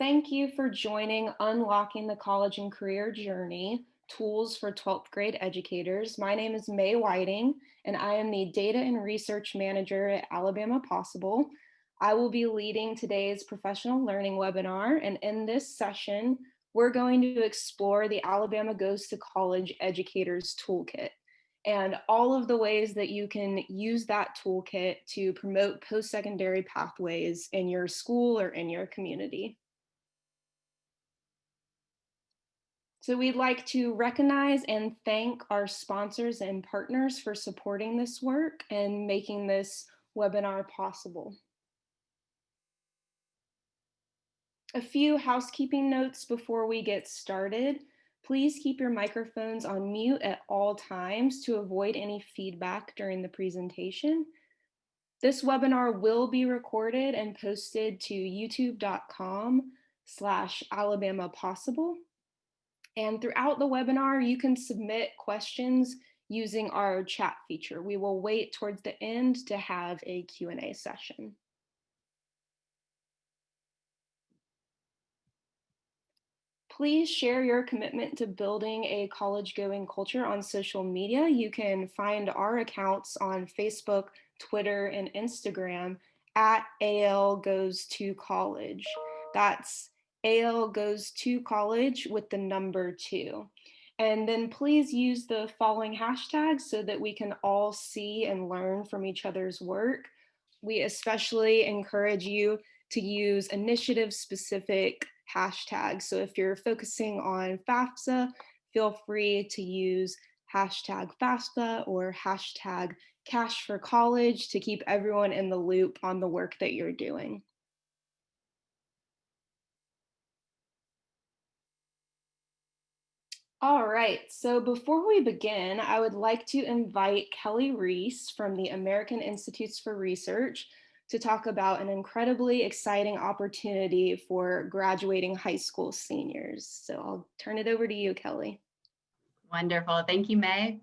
Thank you for joining Unlocking the College and Career Journey, Tools for 12th Grade Educators. My name is May Whiting, and I am the Data and Research Manager at Alabama Possible. I will be leading today's professional learning webinar, and in this session, we're going to explore the Alabama Goes to College Educators Toolkit and all of the ways that you can use that toolkit to promote post-secondary pathways in your school or in your community. So we'd like to recognize and thank our sponsors and partners for supporting this work and making this webinar possible. A few housekeeping notes before we get started. Please keep your microphones on mute at all times to avoid any feedback during the presentation. This webinar will be recorded and posted to youtube.com/alabamapossible. And throughout the webinar, you can submit questions using our chat feature. We will wait towards the end to have a Q&A session. Please share your commitment to building a college-going culture on social media. You can find our accounts on Facebook, Twitter, and Instagram at AL Goes to College. That's AL Goes to College with the number 2. And then please use the following hashtags so that we can all see and learn from each other's work. We especially encourage you to use initiative-specific hashtags. So if you're focusing on Fafsa, feel free to use hashtag Fafsa or hashtag Cash for College to keep everyone in the loop on the work that you're doing. All right, so before we begin, I would like to invite Kelly Reese from the American Institutes for Research to talk about an incredibly exciting opportunity for graduating high school seniors. So I'll turn it over to you, Kelly. Wonderful. Thank you, May.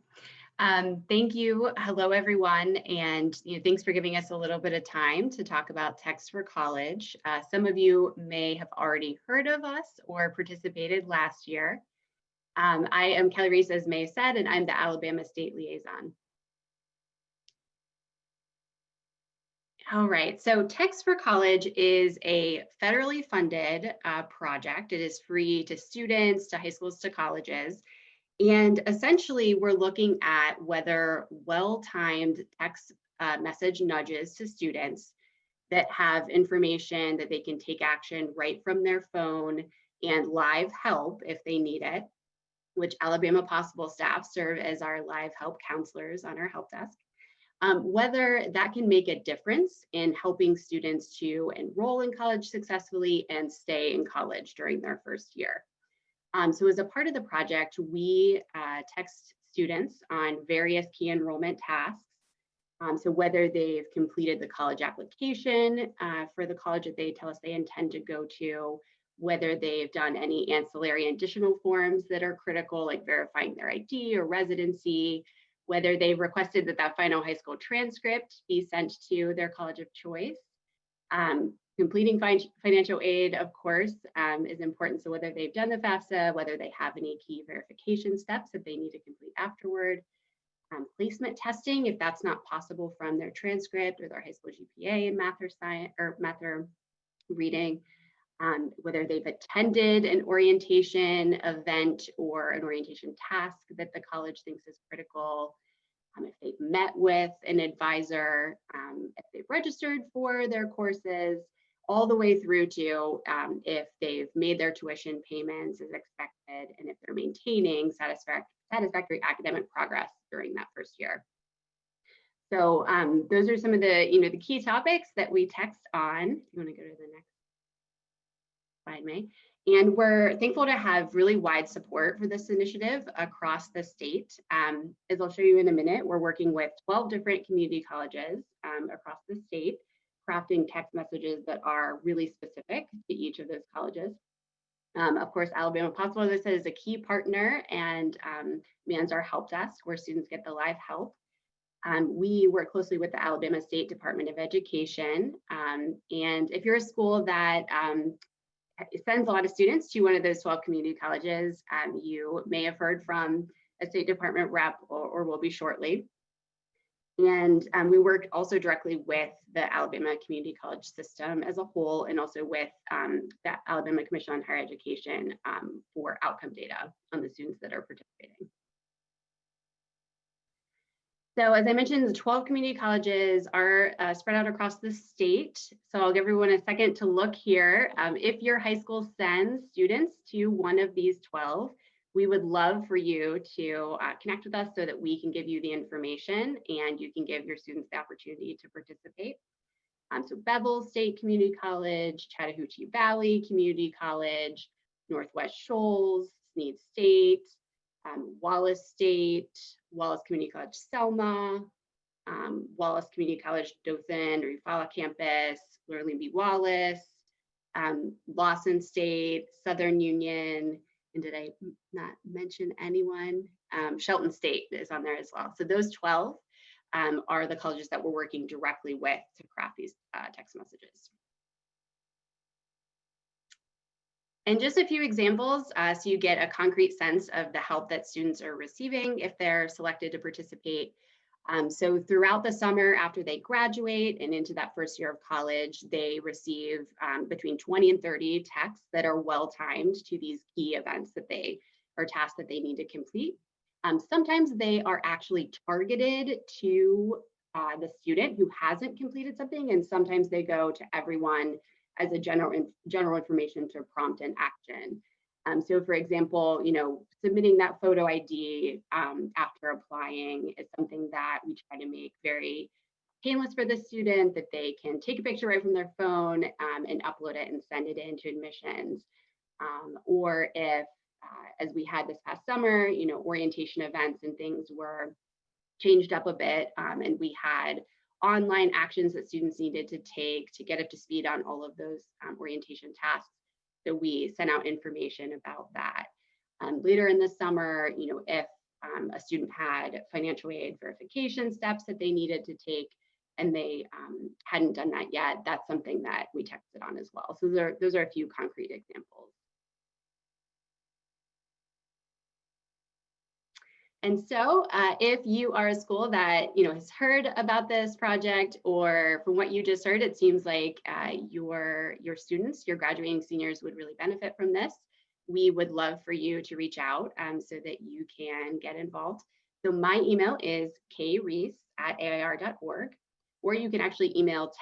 Thank you. Hello, everyone. And thanks for giving us a little bit of time to talk about Text for College. Some of you may have already heard of us or participated last year. I am Kelly Reese, as May said, and I'm the Alabama State Liaison. All right, so Text for College is a federally funded project. It is free to students, to high schools, to colleges. And essentially, we're looking at whether well-timed text message nudges to students that have information that they can take action right from their phone and live help if they need it, which Alabama Possible staff serve as our live help counselors on our help desk, whether that can make a difference in helping students to enroll in college successfully and stay in college during their first year. So as a part of the project, we text students on various key enrollment tasks. So whether they've completed the college application for the college that they tell us they intend to go to, whether they've done any ancillary additional forms that are critical, like verifying their ID or residency, whether they've requested that that final high school transcript be sent to their college of choice. Completing financial aid, of course, is important. So whether they've done the FAFSA, whether they have any key verification steps that they need to complete afterward, placement testing, if that's not possible from their transcript or their high school GPA in math or science or math or reading, whether they've attended an orientation event or an orientation task that the college thinks is critical, if they've met with an advisor, if they've registered for their courses, all the way through to if they've made their tuition payments as expected, and if they're maintaining satisfactory academic progress during that first year. So those are some of the the key topics that we text on. If you want to go to the next slide, May. And we're thankful to have really wide support for this initiative across the state. As I'll show you in a minute, we're working with 12 different community colleges across the state, crafting text messages that are really specific to each of those colleges. Of course, Alabama Possible, as I said, is a key partner and mans our help desk where students get the live help. We work closely with the Alabama State Department of Education. And if you're a school that sends a lot of students to one of those 12 community colleges. You may have heard from a State Department rep or will be shortly. And we work also directly with the Alabama Community College system as a whole, and also with the Alabama Commission on Higher Education for outcome data on the students that are participating. So as I mentioned, the 12 community colleges are spread out across the state. So I'll give everyone a second to look here. If your high school sends students to one of these 12, we would love for you to connect with us so that we can give you the information and you can give your students the opportunity to participate. So Bevel State Community College, Chattahoochee Valley Community College, Northwest Shoals, Sneed State, Wallace State, Wallace Community College Selma, Wallace Community College Dothan or Eufaula Campus, Lurleen B. Wallace, Lawson State, Southern Union, and did I not mention anyone? Shelton State is on there as well. So those 12 are the colleges that we're working directly with to craft these text messages. And just a few examples so you get a concrete sense of the help that students are receiving if they're selected to participate. So throughout the summer after they graduate and into that first year of college, they receive between 20 and 30 texts that are well-timed to these key events that they or tasks that they need to complete. Sometimes they are actually targeted to the student who hasn't completed something, and sometimes they go to everyone as a general information to prompt an action. So for example, submitting that photo ID after applying is something that we try to make very painless for the student, that they can take a picture right from their phone and upload it and send it in to admissions. Or if, as we had this past summer, orientation events and things were changed up a bit, and we had online actions that students needed to take to get up to speed on all of those orientation tasks. So we sent out information about that. Later in the summer, if a student had financial aid verification steps that they needed to take and they hadn't done that yet, that's something that we texted on as well. So those are a few concrete examples. And so if you are a school that has heard about this project, or from what you just heard, it seems like your students, your graduating seniors would really benefit from this, we would love for you to reach out so that you can get involved. So my email is kreese@air.org, or you can actually email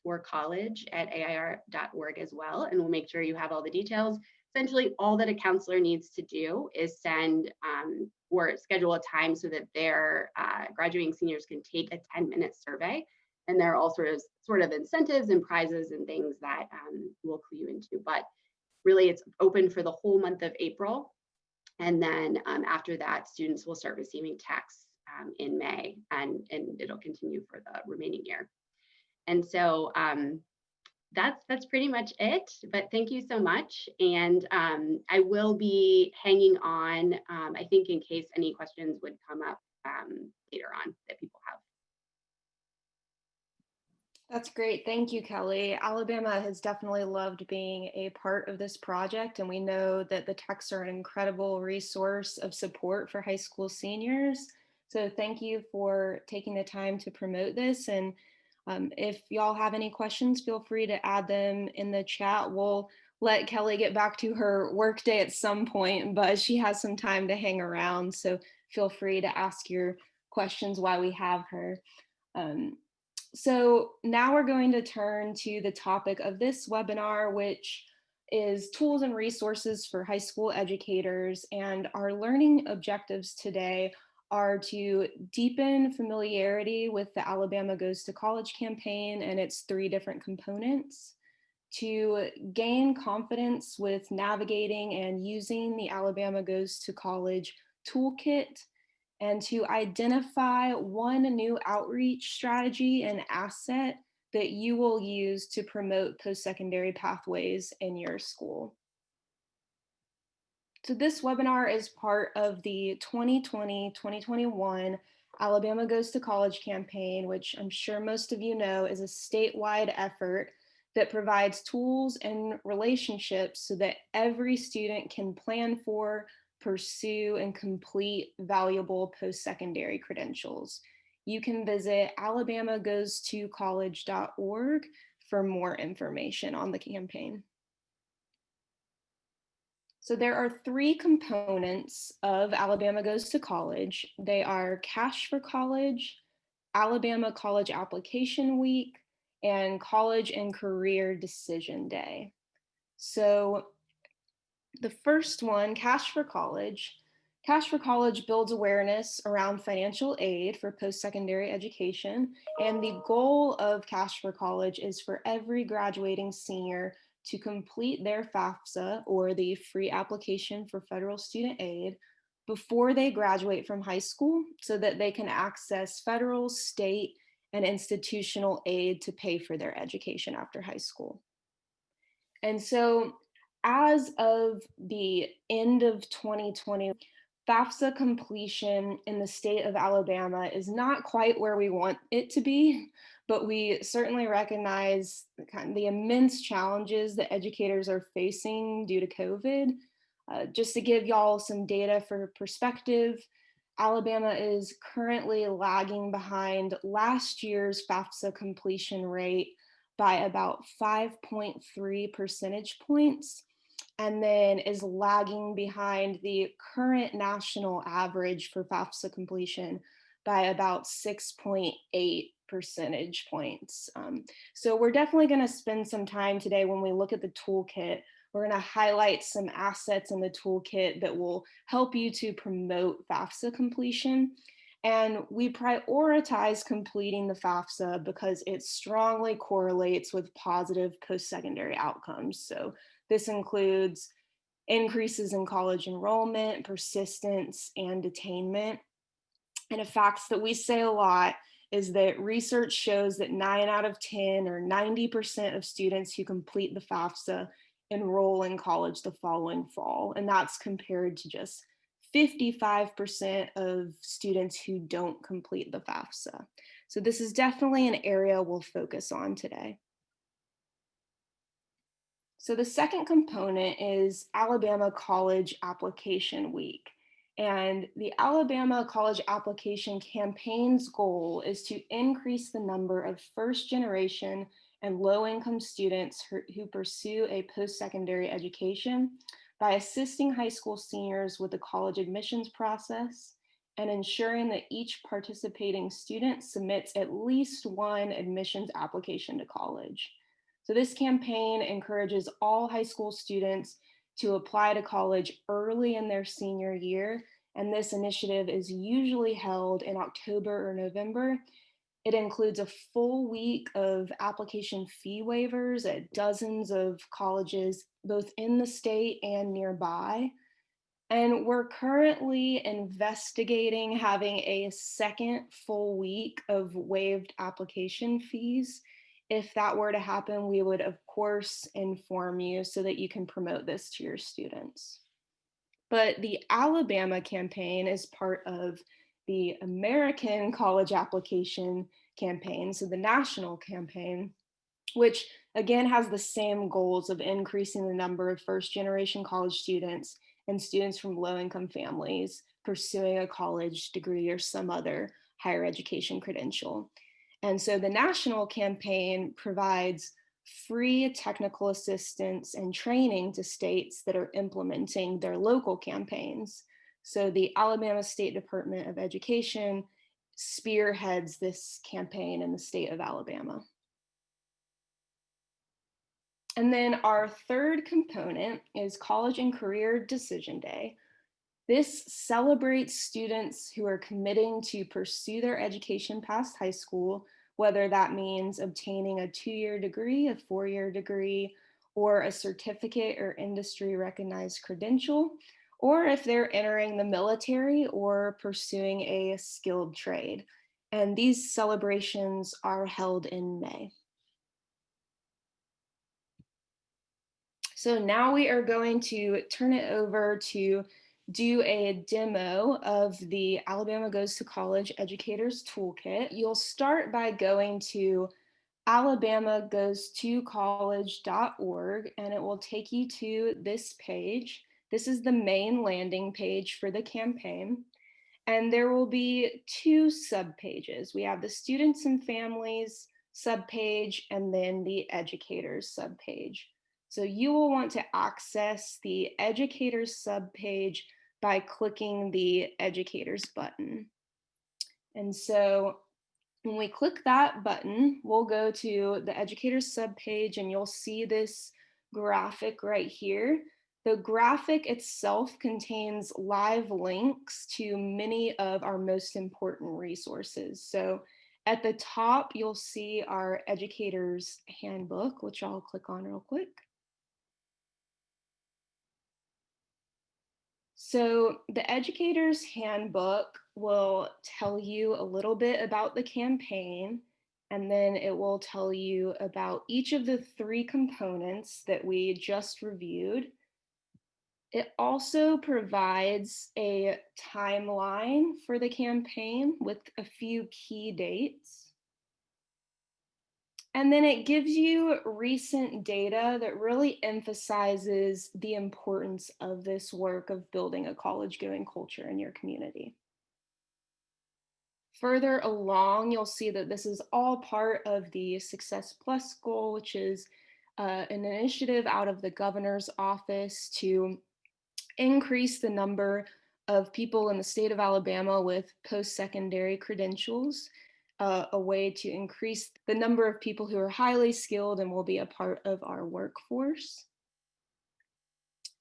textforcollege@air.org as well, and we'll make sure you have all the details. Essentially, all that a counselor needs to do is send or schedule a time so that their graduating seniors can take a 10-minute survey. And there are all sort of incentives and prizes and things that we'll clue you into. But really, it's open for the whole month of April. And then after that, students will start receiving texts in May, and it'll continue for the remaining year. And so that's pretty much it, but thank you so much. And I will be hanging on, I think, in case any questions would come up later on that people have. That's great. Thank you, Kelly. Alabama has definitely loved being a part of this project, and we know that the texts are an incredible resource of support for high school seniors. So thank you for taking the time to promote this. And if y'all have any questions, feel free to add them in the chat. We'll let Kelly get back to her workday at some point, but she has some time to hang around. So feel free to ask your questions while we have her. So now we're going to turn to the topic of this webinar, which is tools and resources for high school educators. And our learning objectives today are to deepen familiarity with the Alabama Goes to College campaign and its 3 different components, to gain confidence with navigating and using the Alabama Goes to College toolkit, and to identify one new outreach strategy and asset that you will use to promote post-secondary pathways in your school. So this webinar is part of the 2020-2021 Alabama Goes to College campaign, which I'm sure most of you know is a statewide effort that provides tools and relationships so that every student can plan for, pursue, and complete valuable post-secondary credentials. You can visit alabamagoestocollege.org for more information on the campaign. So there are three components of Alabama Goes to College. They are Cash for College, Alabama College Application Week, and College and Career Decision Day. So the first one, Cash for College. Cash for College builds awareness around financial aid for post-secondary education. And the goal of Cash for College is for every graduating senior to complete their FAFSA, or the free application for federal student aid, before they graduate from high school so that they can access federal, state, and institutional aid to pay for their education after high school. And so, as of the end of 2020, FAFSA completion in the state of Alabama is not quite where we want it to be, but we certainly recognize the immense challenges that educators are facing due to COVID. Just to give y'all some data for perspective, Alabama is currently lagging behind last year's FAFSA completion rate by about 5.3 percentage points, and then is lagging behind the current national average for FAFSA completion by about 6.8 percentage points. So we're definitely going to spend some time today when we look at the toolkit. We're going to highlight some assets in the toolkit that will help you to promote FAFSA completion. And we prioritize completing the FAFSA because it strongly correlates with positive post-secondary outcomes. So this includes increases in college enrollment, persistence, and attainment. And a fact that we say a lot is that research shows that 9 out of 10 or 90% of students who complete the FAFSA enroll in college the following fall. And that's compared to just 55% of students who don't complete the FAFSA. So this is definitely an area we'll focus on today. So the second component is Alabama College Application Week. And the Alabama College Application Campaign's goal is to increase the number of first-generation and low-income students who pursue a post-secondary education by assisting high school seniors with the college admissions process and ensuring that each participating student submits at least one admissions application to college. So this campaign encourages all high school students to apply to college early in their senior year, and this initiative is usually held in October or November. It includes a full week of application fee waivers at dozens of colleges, both in the state and nearby. And we're currently investigating having a second full week of waived application fees. If that were to happen, we would, of course, inform you so that you can promote this to your students. But the Alabama campaign is part of the American College Application Campaign, so the national campaign, which again has the same goals of increasing the number of first-generation college students and students from low-income families pursuing a college degree or some other higher education credential. And so the national campaign provides free technical assistance and training to states that are implementing their local campaigns. So the Alabama State Department of Education spearheads this campaign in the state of Alabama. And then our third component is College and Career Decision Day. This celebrates students who are committing to pursue their education past high school, whether that means obtaining a 2-year degree, a 4-year degree, or a certificate or industry recognized credential, or if they're entering the military or pursuing a skilled trade. And these celebrations are held in May. So now we are going to turn it over to do a demo of the Alabama Goes to College Educators Toolkit. You'll start by going to Alabama goes to college.org and it will take you to this page. This is the main landing page for the campaign. And there will be two subpages. We have the students and families subpage and then the educators subpage. So you will want to access the educators subpage by clicking the educators button. And so when we click that button, we'll go to the educators subpage and you'll see this graphic right here. The graphic itself contains live links to many of our most important resources. So at the top, you'll see our educators handbook, which I'll click on real quick. So the educator's handbook will tell you a little bit about the campaign, and then it will tell you about each of the three components that we just reviewed. It also provides a timeline for the campaign with a few key dates. And then it gives you recent data that really emphasizes the importance of this work of building a college-going culture in your community. Further along, you'll see that this is all part of the Success Plus goal, which is an initiative out of the governor's office to increase the number of people in the state of Alabama with post-secondary credentials, a way to increase the number of people who are highly skilled and will be a part of our workforce.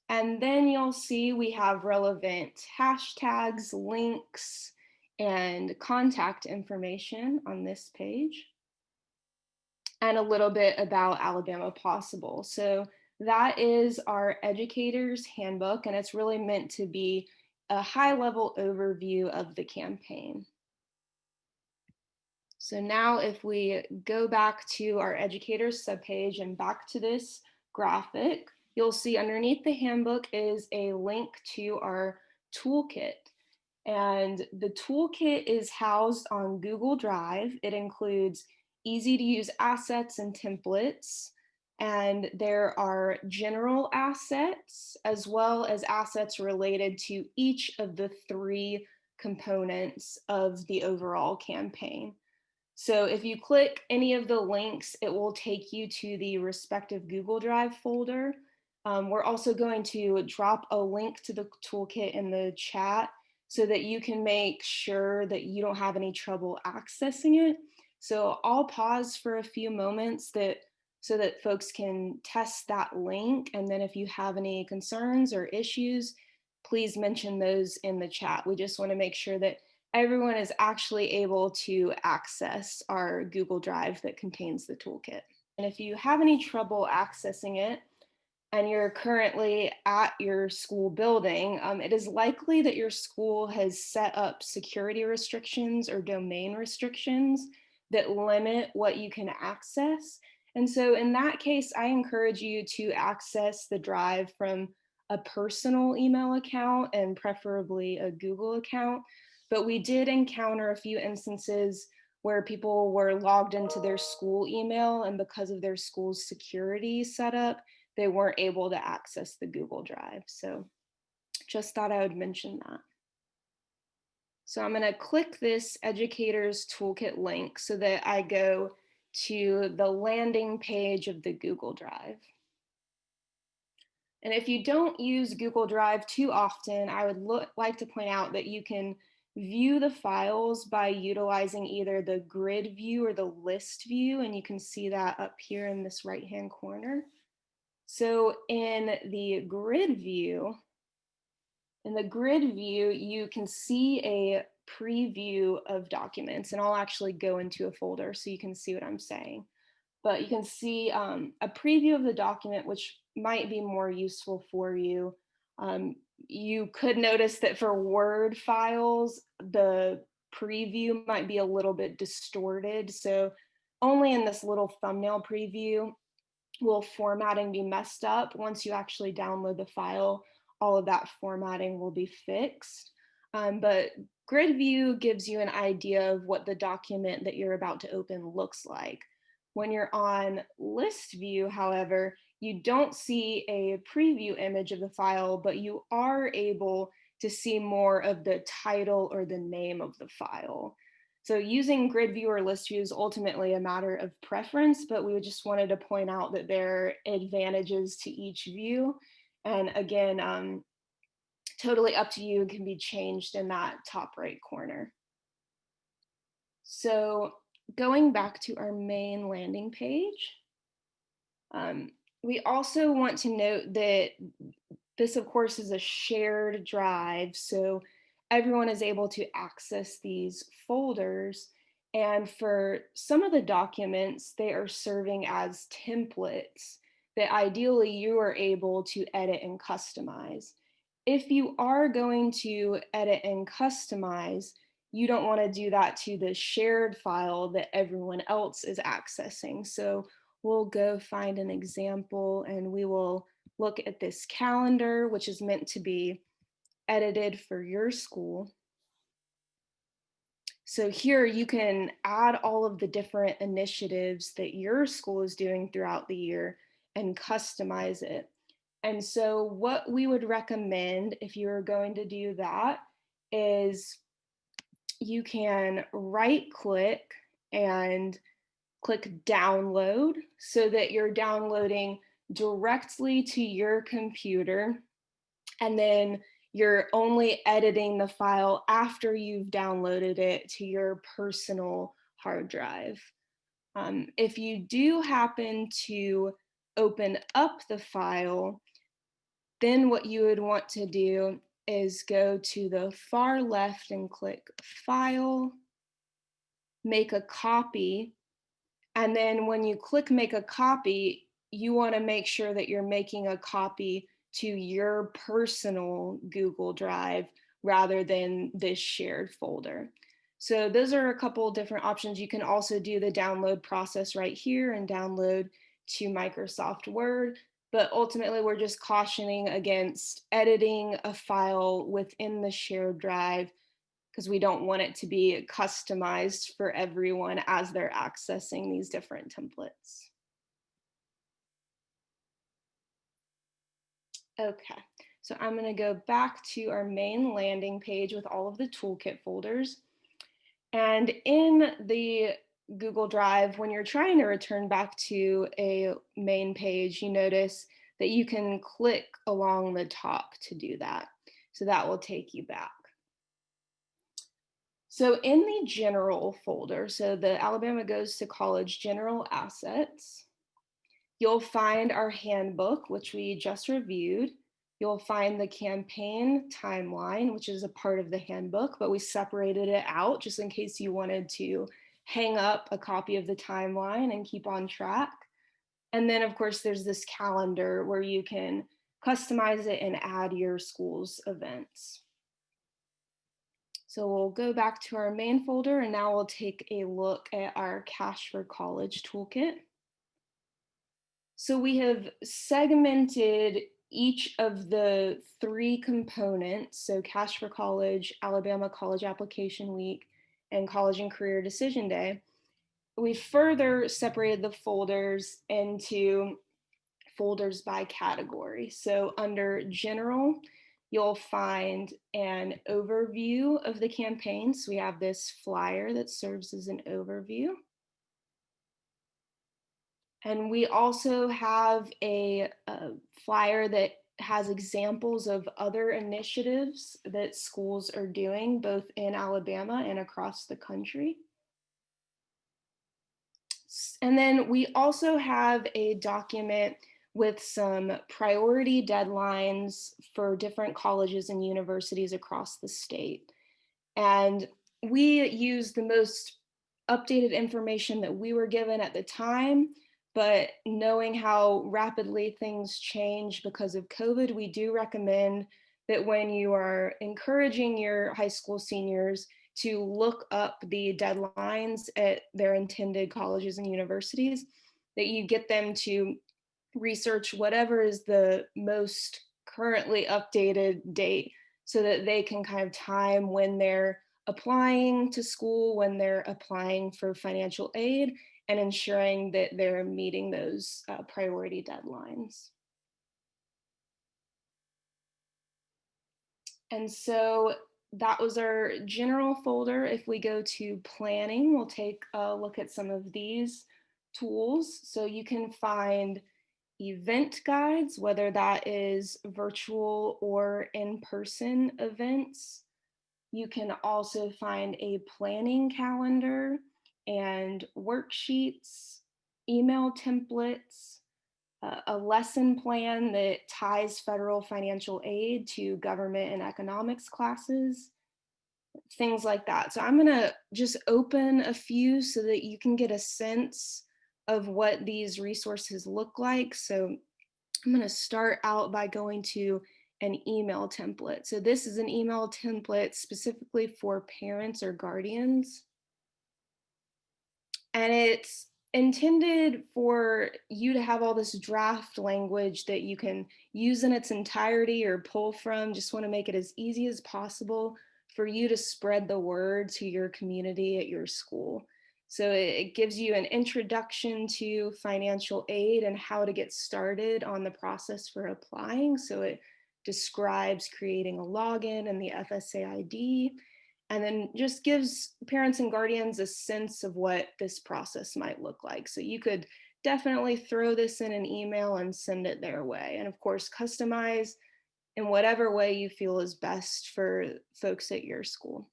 And then you'll see we have relevant hashtags, links, and contact information on this page, and a little bit about Alabama Possible. So that is our educator's handbook, and it's really meant to be a high-level overview of the campaign. So now if we go back to our educators subpage and back to this graphic, you'll see underneath the handbook is a link to our toolkit. And the toolkit is housed on Google Drive. It includes easy to use assets and templates. And there are general assets as well as assets related to each of the three components of the overall campaign. So if you click any of the links, it will take you to the respective Google Drive folder. We're also going to drop a link to the toolkit in the chat so that you can make sure that you don't have any trouble accessing it. So I'll pause for a few moments so that folks can test that link. And then if you have any concerns or issues, please mention those in the chat. We just want to make sure that everyone is actually able to access our Google Drive that contains the toolkit. And if you have any trouble accessing it and you're currently at your school building, it is likely that your school has set up security restrictions or domain restrictions that limit what you can access. And so in that case, I encourage you to access the drive from a personal email account and preferably a Google account. But we did encounter a few instances where people were logged into their school email, and because of their school's security setup, they weren't able to access the Google Drive. So just thought I would mention that. So I'm going to click this Educators Toolkit link so that I go to the landing page of the Google Drive. And if you don't use Google Drive too often, I would like to point out that you can view the files by utilizing either the grid view or the list view, and you can see that up here in this right-hand corner. So in the grid view, you can see a preview of documents, and I'll actually go into a folder so you can see what I'm saying. But you can see a preview of the document, which might be more useful for you. You could notice that for Word files, the preview might be a little bit distorted. So only in this little thumbnail preview will formatting be messed up. Once you actually download the file, all of that formatting will be fixed. But grid view gives you an idea of what the document that you're about to open looks like. When you're on list view, however, you don't see a preview image of the file, but you are able to see more of the title or the name of the file. So using grid view or list view is ultimately a matter of preference, but we just wanted to point out that there are advantages to each view. And again, totally up to you, can be changed in that top right corner. So going back to our main landing page, we also want to note that this, of course, is a shared drive, so everyone is able to access these folders. And for some of the documents, they are serving as templates that ideally you are able to edit and customize. If you are going to edit and customize, you don't want to do that to the shared file that everyone else is accessing. So we'll go find an example and we will look at this calendar, which is meant to be edited for your school. So here you can add all of the different initiatives that your school is doing throughout the year and customize it. And so what we would recommend if you're going to do that is you can right click and click download so that you're downloading directly to your computer, and then you're only editing the file after you've downloaded it to your personal hard drive. If you do happen to open up the file, then what you would want to do is go to the far left and click File, Make a Copy. And then when you click Make a Copy, you want to make sure that you're making a copy to your personal Google Drive rather than this shared folder. So those are a couple different options. You can also do the download process right here and download to Microsoft Word, but ultimately we're just cautioning against editing a file within the shared drive because we don't want it to be customized for everyone as they're accessing these different templates. Okay, so I'm going to go back to our main landing page with all of the toolkit folders. And in the Google Drive, when you're trying to return back to a main page, you notice that you can click along the top to do that. So that will take you back. So in the general folder, so the Alabama Goes to College general assets, you'll find our handbook, which we just reviewed. You'll find the campaign timeline, which is a part of the handbook, but we separated it out just in case you wanted to hang up a copy of the timeline and keep on track. And then, of course, there's this calendar where you can customize it and add your school's events. So we'll go back to our main folder and now we'll take a look at our Cash for College toolkit. So we have segmented each of the three components, so Cash for College, Alabama College Application Week, and College and Career Decision Day. We further separated the folders into folders by category. So under General, you'll find an overview of the campaign. So we have this flyer that serves as an overview. And we also have a flyer that has examples of other initiatives that schools are doing, both in Alabama and across the country. And then we also have a document with some priority deadlines for different colleges and universities across the state. And we use the most updated information that we were given at the time, but knowing how rapidly things change because of COVID, we do recommend that when you are encouraging your high school seniors to look up the deadlines at their intended colleges and universities, that you get them to research whatever is the most currently updated date so that they can kind of time when they're applying to school, when they're applying for financial aid, and ensuring that they're meeting those priority deadlines. And so that was our general folder. If we go to planning, we'll take a look at some of these tools. So you can find event guides, whether that is virtual or in-person events. You can also find a planning calendar and worksheets, email templates, a lesson plan that ties federal financial aid to government and economics classes, things like that. So I'm gonna just open a few so that you can get a sense of what these resources look like. So I'm gonna start out by going to an email template. So this is an email template specifically for parents or guardians. And it's intended for you to have all this draft language that you can use in its entirety or pull from. Just want to make it as easy as possible for you to spread the word to your community at your school. So it gives you an introduction to financial aid and how to get started on the process for applying. So it describes creating a login and the FSA ID, and then just gives parents and guardians a sense of what this process might look like. So you could definitely throw this in an email and send it their way. And of course, customize in whatever way you feel is best for folks at your school.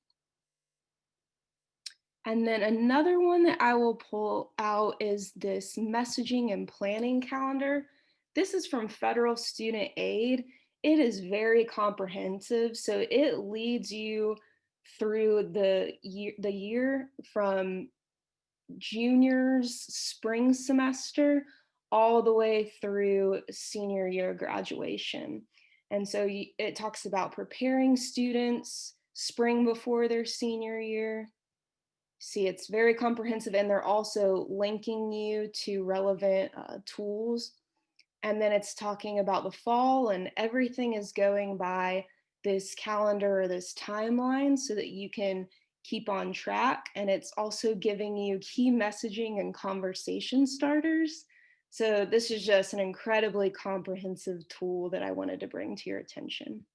And then another one that I will pull out is this messaging and planning calendar. This is from Federal Student Aid. It is very comprehensive. So it leads you through the year from junior's spring semester all the way through senior year graduation. And so it talks about preparing students spring before their senior year. See, it's very comprehensive, and they're also linking you to relevant tools. And then it's talking about the fall, and everything is going by this calendar or this timeline so that you can keep on track. And it's also giving you key messaging and conversation starters. So this is just an incredibly comprehensive tool that I wanted to bring to your attention.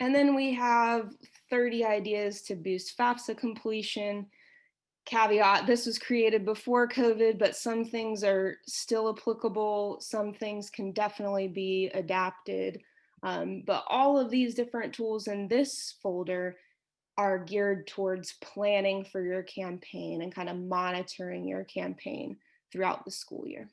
And then we have 30 ideas to boost Fafsa completion. Caveat, this was created before COVID, but some things are still applicable. Some things can definitely be adapted. But all of these different tools in this folder are geared towards planning for your campaign and kind of monitoring your campaign throughout the school year.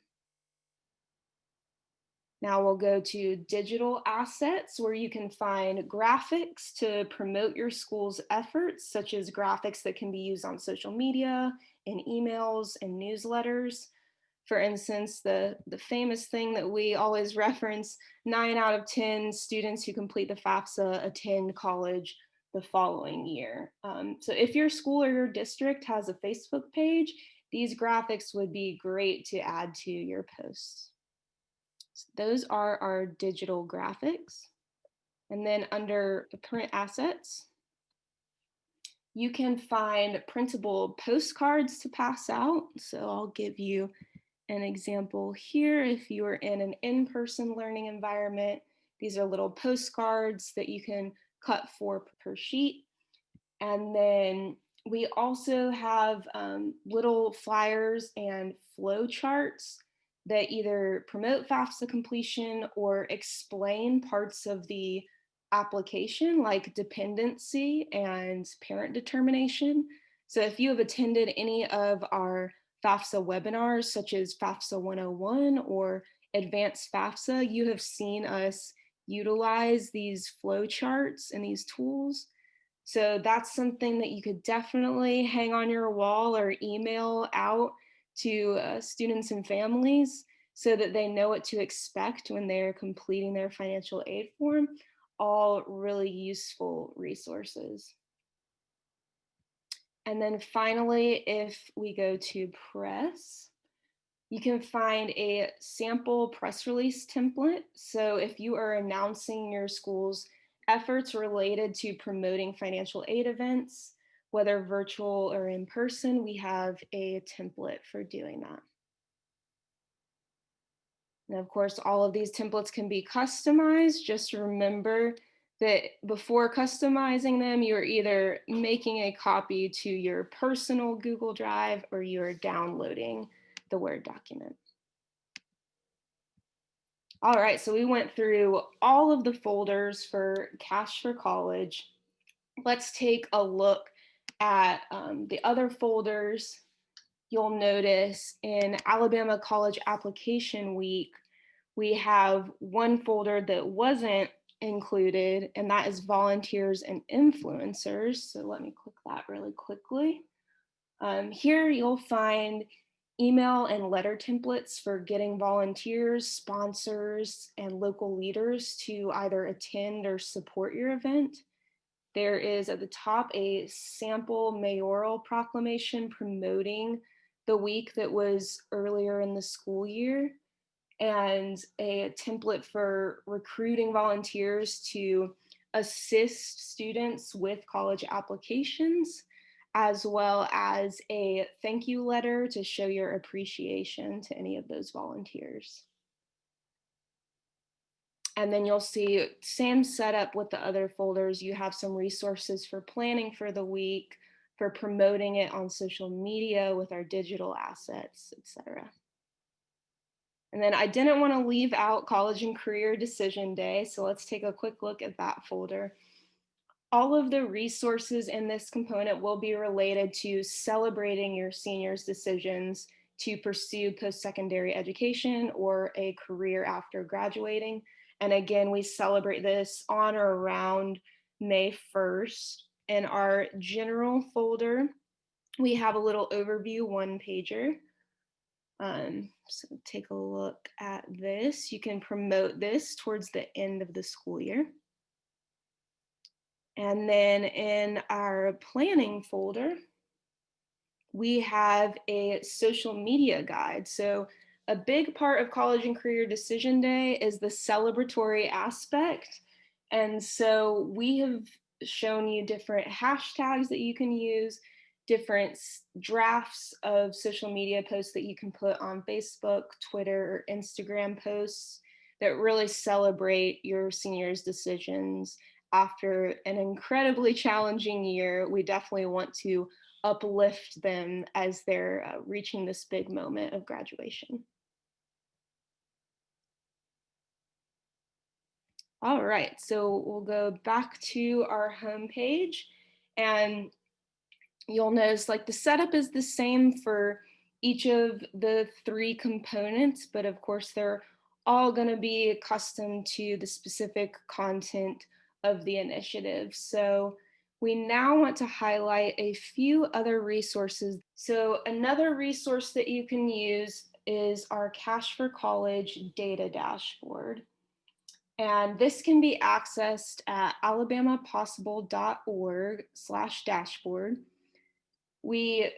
Now we'll go to digital assets, where you can find graphics to promote your school's efforts, such as graphics that can be used on social media, in emails, and newsletters. For instance, the famous thing that we always reference, 9 out of 10 students who complete the FAFSA attend college the following year. So if your school or your district has a Facebook page, these graphics would be great to add to your posts. Those are our digital graphics. And then under the print assets, you can find printable postcards to pass out. So I'll give you an example here. If you are in an in-person learning environment, these are little postcards that you can cut 4 per sheet. And then we also have little flyers and flow charts that either promote FAFSA completion or explain parts of the application, like dependency and parent determination. So if you have attended any of our FAFSA webinars, such as FAFSA 101 or Advanced FAFSA, you have seen us utilize these flow charts and these tools. So that's something that you could definitely hang on your wall or email out to students and families so that they know what to expect when they're completing their financial aid form. All really useful resources. And then finally, if we go to press, you can find a sample press release template. So if you are announcing your school's efforts related to promoting financial aid events, whether virtual or in person, we have a template for doing that. And of course, all of these templates can be customized. Just remember that before customizing them, you're either making a copy to your personal Google Drive or you're downloading the Word document. All right, so we went through all of the folders for Cash for College. Let's take a look at the other folders. You'll notice in Alabama College Application Week, we have one folder that wasn't included, and that is volunteers and influencers. So let me click that really quickly. Here you'll find email and letter templates for getting volunteers, sponsors, and local leaders to either attend or support your event. There is at the top a sample mayoral proclamation promoting the week that was earlier in the school year, and a template for recruiting volunteers to assist students with college applications, as well as a thank you letter to show your appreciation to any of those volunteers. And then you'll see same setup with the other folders. You have some resources for planning for the week, for promoting it on social media with our digital assets, etc. And then I didn't want to leave out College and Career Decision Day, so let's take a quick look at that folder. All of the resources in this component will be related to celebrating your seniors' decisions to pursue post-secondary education or a career after graduating. And again, we celebrate this on or around May 1st. In our general folder, we have a little overview one-pager. So take a look at this. You can promote this towards the end of the school year. And then in our planning folder, we have a social media guide. So a big part of College and Career Decision Day is the celebratory aspect. And so we have shown you different hashtags that you can use, different drafts of social media posts that you can put on Facebook, Twitter, or Instagram posts that really celebrate your seniors' decisions after an incredibly challenging year. We definitely want to uplift them as they're reaching this big moment of graduation. All right, so we'll go back to our homepage, and you'll notice like the setup is the same for each of the three components, but of course they're all going to be custom to the specific content of the initiative. So we now want to highlight a few other resources. So another resource that you can use is our Cash for College data dashboard. And this can be accessed at alabamapossible.org/dashboard. We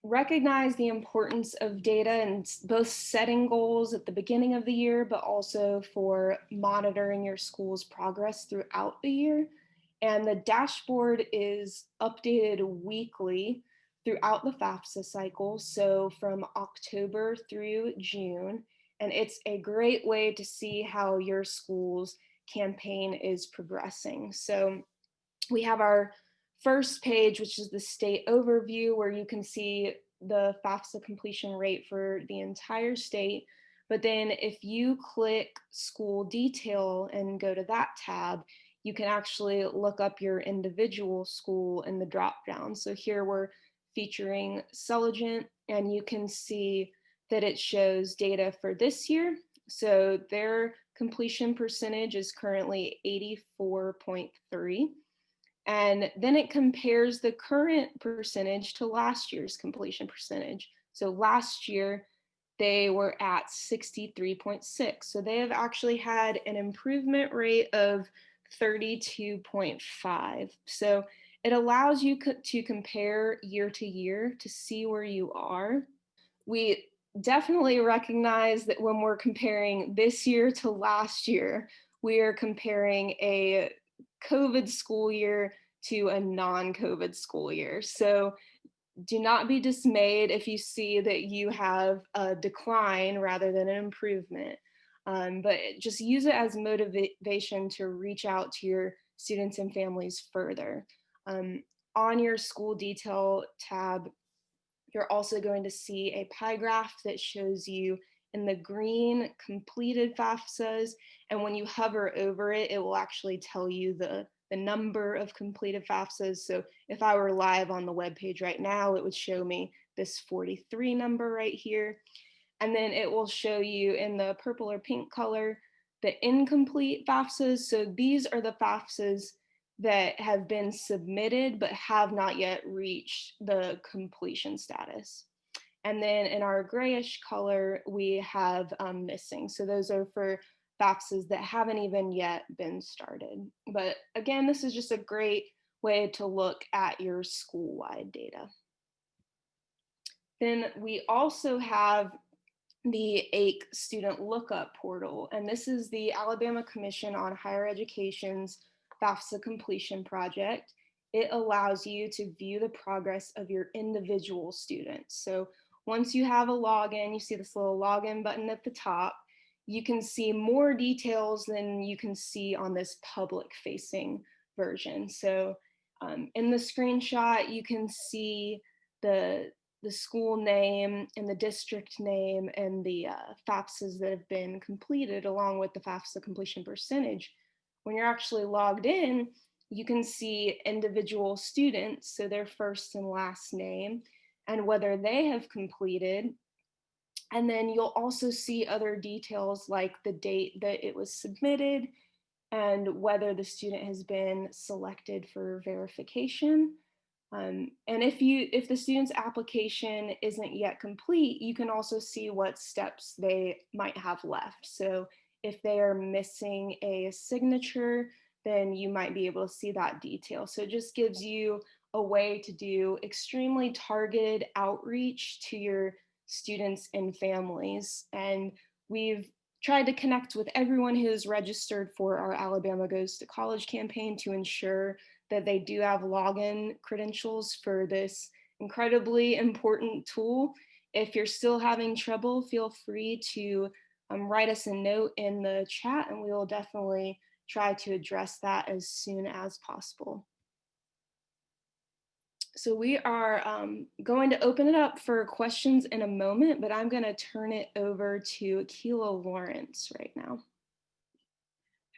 recognize the importance of data and both setting goals at the beginning of the year, but also for monitoring your school's progress throughout the year. And the dashboard is updated weekly throughout the Fafsa cycle, so from October through June. And it's a great way to see how your school's campaign is progressing. So we have our first page, which is the state overview, where you can see the FAFSA completion rate for the entire state. But then if you click school detail and go to that tab, you can actually look up your individual school in the drop down. So here we're featuring Celigent, and you can see that it shows data for this year. So their completion percentage is currently 84.3. And then it compares the current percentage to last year's completion percentage. So last year, they were at 63.6. So they have actually had an improvement rate of 32.5. So it allows you to compare year to year to see where you are. We definitely recognize that when we're comparing this year to last year, we are comparing a COVID school year to a non-COVID school year. So do not be dismayed if you see that you have a decline rather than an improvement. But just use it as motivation to reach out to your students and families further. On your school detail tab, you're also going to see a pie graph that shows you in the green completed FAFSAs. And when you hover over it, it will actually tell you the number of completed FAFSAs. So if I were live on the webpage right now, it would show me this 43 number right here. And then it will show you in the purple or pink color the incomplete FAFSAs. So these are the FAFSAs that have been submitted but have not yet reached the completion status. And then in our grayish color, we have missing. So those are for FAFSAs that haven't even yet been started. But again, this is just a great way to look at your school-wide data. Then we also have the AIC Student Lookup Portal, and this is the Alabama Commission on Higher Education's FAFSA completion project. It allows you to view the progress of your individual students. So once you have a login, you see this little login button at the top, you can see more details than you can see on this public facing version. So in the screenshot, you can see the school name and the district name and the FAFSAs that have been completed along with the FAFSA completion percentage. When you're actually logged in, you can see individual students, so their first and last name, and whether they have completed. And then you'll also see other details like the date that it was submitted and whether the student has been selected for verification. And if the student's application isn't yet complete, you can also see what steps they might have left. So if they are missing a signature, then you might be able to see that detail. So it just gives you a way to do extremely targeted outreach to your students and families. And we've tried to connect with everyone who is registered for our Alabama Goes to College campaign to ensure that they do have login credentials for this incredibly important tool. If you're still having trouble, feel free to write us a note in the chat and we will definitely try to address that as soon as possible. So we are going to open it up for questions in a moment, but I'm going to turn it over to Akila Lawrence right now.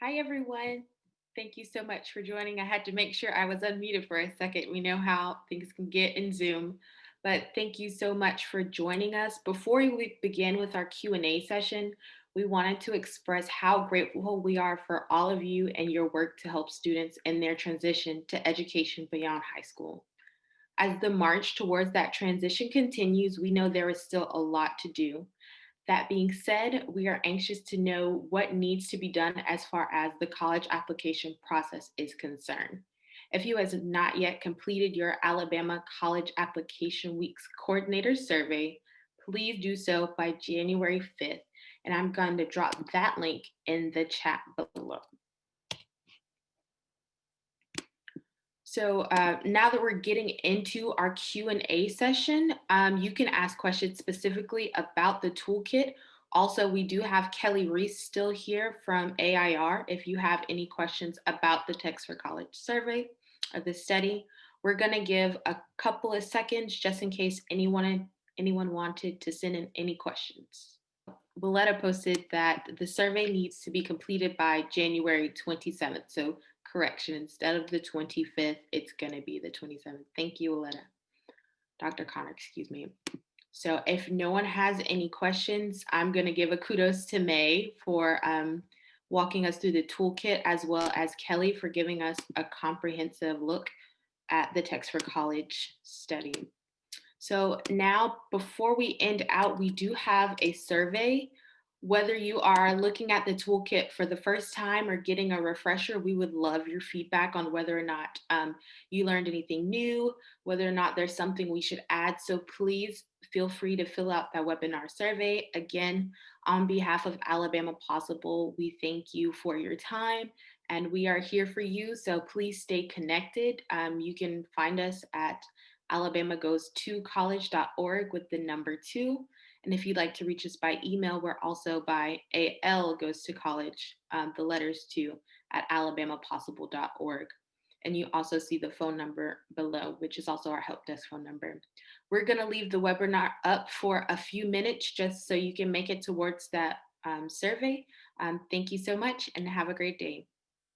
Hi, everyone. Thank you so much for joining. I had to make sure I was unmuted for a second. We know how things can get in Zoom, but thank you so much for joining us. Before we begin with our Q&A session, we wanted to express how grateful we are for all of you and your work to help students in their transition to education beyond high school. As the march towards that transition continues, we know there is still a lot to do. That being said, we are anxious to know what needs to be done as far as the college application process is concerned. If you have not yet completed your Alabama College Application Week's Coordinator Survey, please do so by January 5th, and I'm going to drop that link in the chat below. So now that we're getting into our Q&A session, you can ask questions specifically about the toolkit. Also, we do have Kelly Reese still here from AIR. If you have any questions about the Text for College survey or the study, we're going to give a couple of seconds just in case anyone wanted to send in any questions. Willetta posted that the survey needs to be completed by January 27th. So correction, instead of the 25th, it's going to be the 27th. Thank you, Willetta. Dr. Connor, excuse me. So if no one has any questions, I'm going to give a kudos to May for walking us through the toolkit, as well as Kelly for giving us a comprehensive look at the Text for College study. So now, before we end out, we do have a survey. Whether you are looking at the toolkit for the first time or getting a refresher, we would love your feedback on whether or not you learned anything new, whether or not there's something we should add. So please feel free to fill out that webinar survey. Again, on behalf of Alabama Possible, we thank you for your time and we are here for you. So please stay connected. You can find us at alabamagoes2college.org with the number 2. And if you'd like to reach us by email, we're also by algoes2college, the letters 2, at alabamapossible.org. And you also see the phone number below, which is also our help desk phone number. We're going to leave the webinar up for a few minutes just so you can make it towards that survey. Thank you so much and have a great day.